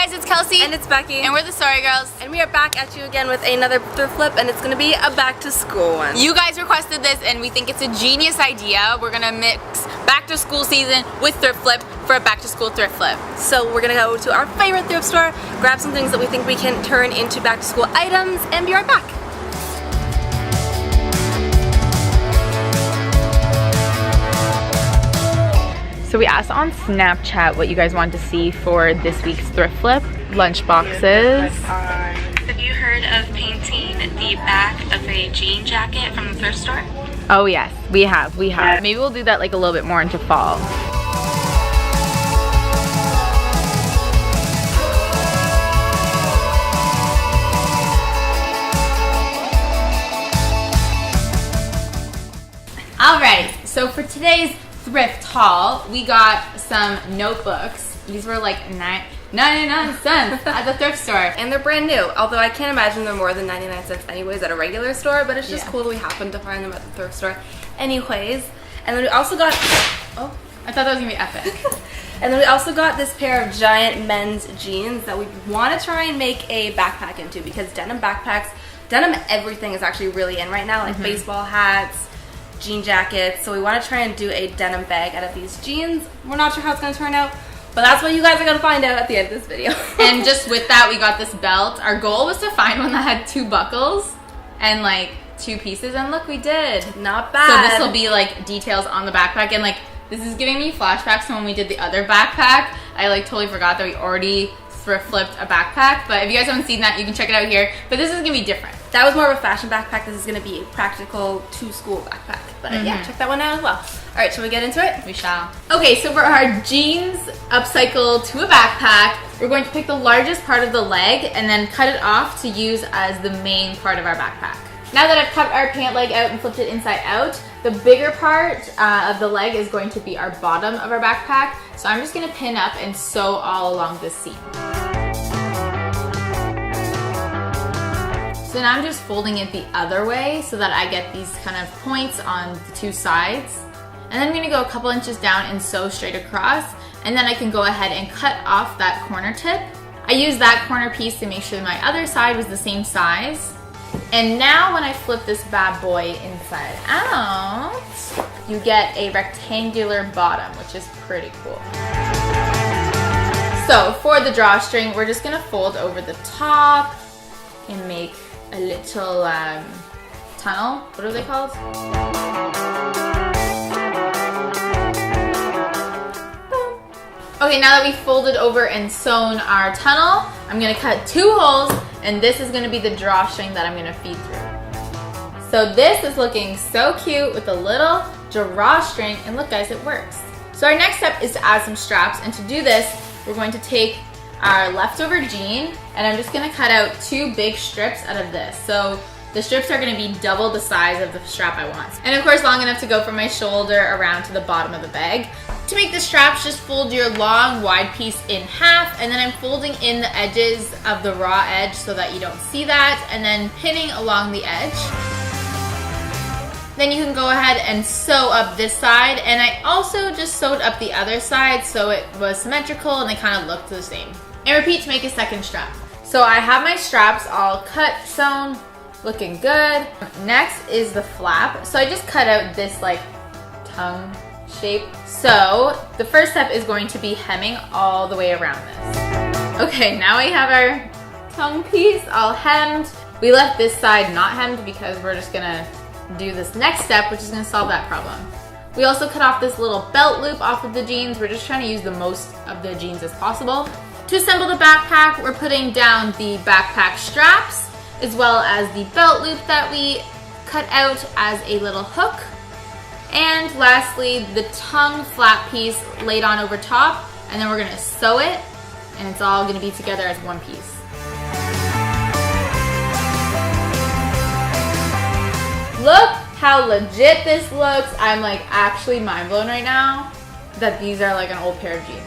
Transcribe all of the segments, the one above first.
guys, it's Kelsey. And it's Becky. And we're the Story Girls. And we are back at you again with another thrift flip, and it's gonna be a back to school one. You guys requested this and we think it's a genius idea. We're gonna mix back to school season with thrift flip for a back to school thrift flip. So we're gonna go to our favorite thrift store, grab some things that we think we can turn into back to school items, and be right back. So we asked on Snapchat what you guys wanted to see for this week's thrift flip. Lunch boxes. Have you heard of painting the back of a jean jacket from the thrift store? Oh yes, we have. Maybe we'll do that like a little bit more into fall. Alright, so for today's thrift haul, we got some notebooks. These were like 99 cents at the thrift store. And they're brand new, although I can't imagine they're more than 99 cents anyways at a regular store, but it's just cool that we happen to find them at the thrift store anyways. And then we also got, oh, I thought that was gonna be epic. And then we also got this pair of giant men's jeans that we want to try and make a backpack into, because denim backpacks, denim everything is actually really in right now, like baseball hats, jean jackets. So we want to try and do a denim bag out of these jeans. We're not sure how it's going to turn out, but that's what you guys are going to find out at the end of this video. And just with that, we got this belt. Our goal was to find one that had 2 buckles and like 2 pieces, and look, we did. Not bad. So this will be like details on the backpack, and like this is giving me flashbacks to when we did the other backpack. I like totally forgot that we already thrift flipped a backpack, but if you guys haven't seen that, you can check it out here. But this is gonna be different. That was more of a fashion backpack. This is gonna be a practical to school backpack. But yeah, check that one out as well. All right, shall we get into it? We shall. Okay, so for our jeans upcycle to a backpack, we're going to pick the largest part of the leg and then cut it off to use as the main part of our backpack. Now that I've cut our pant leg out and flipped it inside out, the bigger part of the leg is going to be our bottom of our backpack. So I'm just gonna pin up and sew all along this seam. So now I'm just folding it the other way so that I get these kind of points on the 2 sides. And then I'm gonna go a couple inches down and sew straight across, and then I can go ahead and cut off that corner tip. I used that corner piece to make sure my other side was the same size. And now when I flip this bad boy inside out, you get a rectangular bottom, which is pretty cool. So for the drawstring, we're just gonna fold over the top and make a little tunnel. What are they called? Okay, now that we've folded over and sewn our tunnel, I'm gonna cut 2 holes, and this is gonna be the drawstring that I'm gonna feed through. So this is looking so cute with a little drawstring, and look guys, it works. So our next step is to add some straps, and to do this, we're going to take our leftover jean, and I'm just gonna cut out 2 big strips out of this. So the strips are gonna be double the size of the strap I want. And of course, long enough to go from my shoulder around to the bottom of the bag. To make the straps, just fold your long, wide piece in half, and then I'm folding in the edges of the raw edge so that you don't see that, and then pinning along the edge. Then you can go ahead and sew up this side, and I also just sewed up the other side so it was symmetrical and they kind of looked the same. And repeat to make a second strap. So I have my straps all cut, sewn, looking good. Next is the flap. So I just cut out this like tongue shape. So the first step is going to be hemming all the way around this. Okay, now we have our tongue piece all hemmed. We left this side not hemmed because we're just gonna do this next step, which is gonna solve that problem. We also cut off this little belt loop off of the jeans. We're just trying to use the most of the jeans as possible. To assemble the backpack, we're putting down the backpack straps, as well as the belt loop that we cut out as a little hook. And lastly, the tongue flap piece laid on over top, and then we're gonna sew it, and it's all gonna be together as one piece. Look how legit this looks. I'm like actually mind blown right now that these are like an old pair of jeans.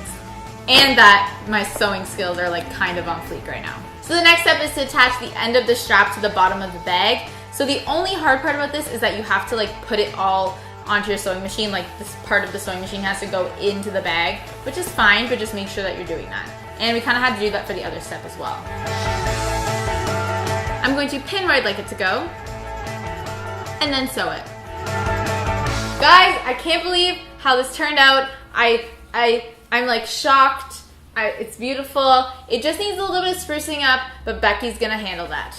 And that my sewing skills are like kind of on fleek right now. So the next step is to attach the end of the strap to the bottom of the bag. So the only hard part about this is that you have to like put it all onto your sewing machine. Like this part of the sewing machine has to go into the bag, which is fine, but just make sure that you're doing that. And we kind of had to do that for the other step as well. I'm going to pin where I'd like it to go, and then sew it. Guys, I can't believe how this turned out. I'm like shocked. It's beautiful. It just needs a little bit of sprucing up, but Becky's gonna handle that.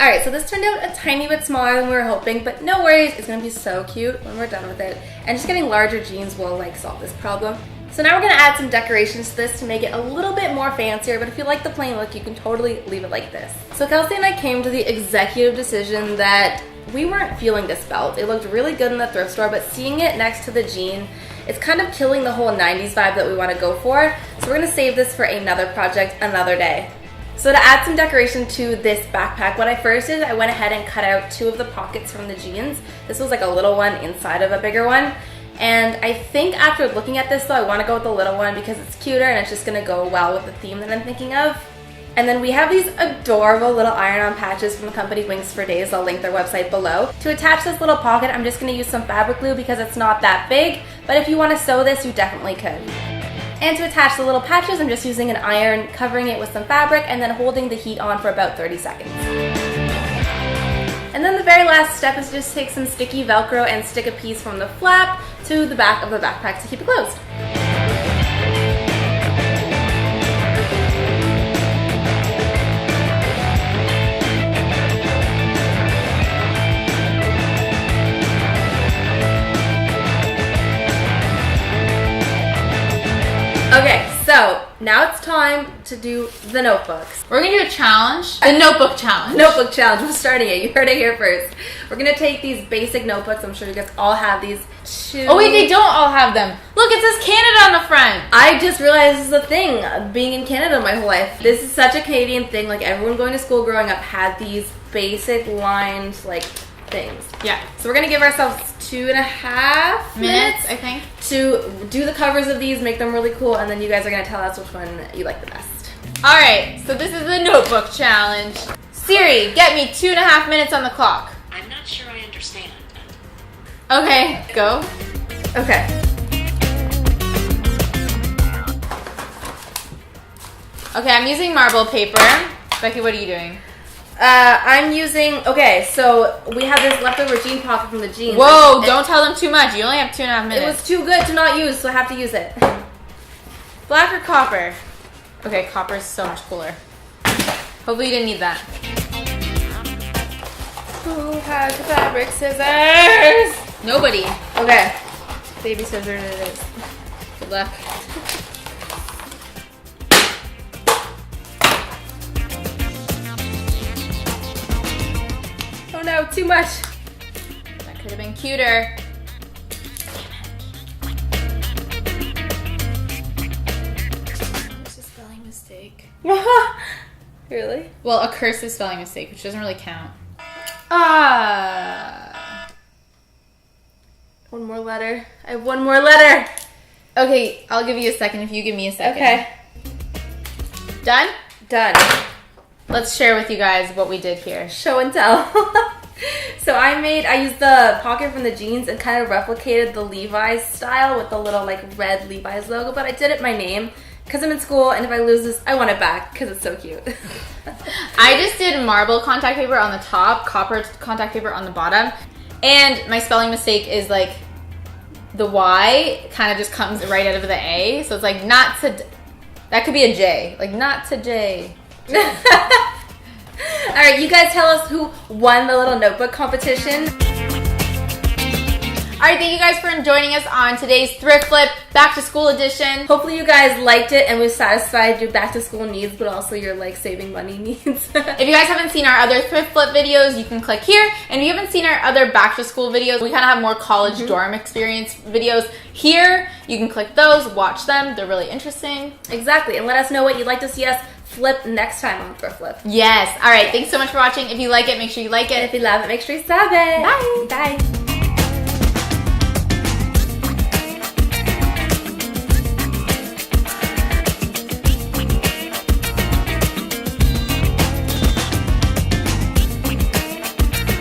Alright, so this turned out a tiny bit smaller than we were hoping, but no worries, it's gonna be so cute when we're done with it. And just getting larger jeans will like solve this problem. So now we're gonna add some decorations to this to make it a little bit more fancier, but if you like the plain look, you can totally leave it like this. So Kelsey and I came to the executive decision that we weren't feeling this belt. It looked really good in the thrift store, but seeing it next to the jean, it's kind of killing the whole 90s vibe that we want to go for. So we're gonna save this for another project, another day. So to add some decoration to this backpack, what I first did, I went ahead and cut out 2 of the pockets from the jeans. This was like a little one inside of a bigger one. And I think after looking at this though, I want to go with the little one because it's cuter and it's just going to go well with the theme that I'm thinking of. And then we have these adorable little iron-on patches from the company Wings for Days. I'll link their website below. To attach this little pocket, I'm just going to use some fabric glue because it's not that big, but if you want to sew this, you definitely could. And to attach the little patches, I'm just using an iron, covering it with some fabric, and then holding the heat on for about 30 seconds. And then the very last step is just take some sticky Velcro and stick a piece from the flap to the back of the backpack to keep it closed. Okay, so now it's time to do the notebooks. We're gonna do a challenge, the notebook challenge. Notebook challenge, we're starting it. You heard it here first. We're gonna take these basic notebooks. I'm sure you guys all have these. Oh wait, they don't all have them. Look, it says Canada on the front. I just realized this is a thing, being in Canada my whole life. This is such a Canadian thing. Like everyone going to school growing up had these basic lined like things. Yeah. So we're gonna give ourselves 2.5 minutes, I think, to do the covers of these, make them really cool, and then you guys are gonna tell us which one you like the best. Alright, so this is the notebook challenge. Siri, get me 2.5 minutes on the clock. I'm not sure I understand. Okay, go. Okay. Okay, I'm using marble paper. Becky, what are you doing? I'm using, okay, so we have this leftover jean pocket from the jeans. Whoa, don't tell them too much. You only have 2.5 minutes. It was too good to not use, so I have to use it. Black or copper? Okay, copper is so much cooler. Hopefully you didn't need that. Who has the fabric scissors? Nobody. Okay. Baby scissors it is. Good luck. Oh no, too much. That could have been cuter. It's a spelling mistake. Really? Well, a cursive spelling mistake, which doesn't really count. Ah. One more letter. I have one more letter. Okay, I'll give you a second if you give me a second. Okay. Done? Done. Let's share with you guys what we did here. Show and tell. So I used the pocket from the jeans and kind of replicated the Levi's style with the little like red Levi's logo, but I did it my name because I'm in school, and if I lose this, I want it back because it's so cute. I just did marble contact paper on the top, copper contact paper on the bottom, and my spelling mistake is like the Y kind of just comes right out of the A, so it's like not to, that could be a J, like not to J. Alright, you guys tell us who won the little notebook competition. Alright, thank you guys for joining us on today's Thrift Flip Back to School edition. Hopefully you guys liked it and we satisfied your back to school needs, but also your like saving money needs. If you guys haven't seen our other Thrift Flip videos, you can click here. And if you haven't seen our other back to school videos, we kind of have more college dorm experience videos here. You can click those, watch them. They're really interesting. Exactly, and let us know what you'd like to see us flip next time on Thrift Flip. Yes. Alright, thanks so much for watching. If you like it, make sure you like it. And if you love it, make sure you sub it. Bye. Bye.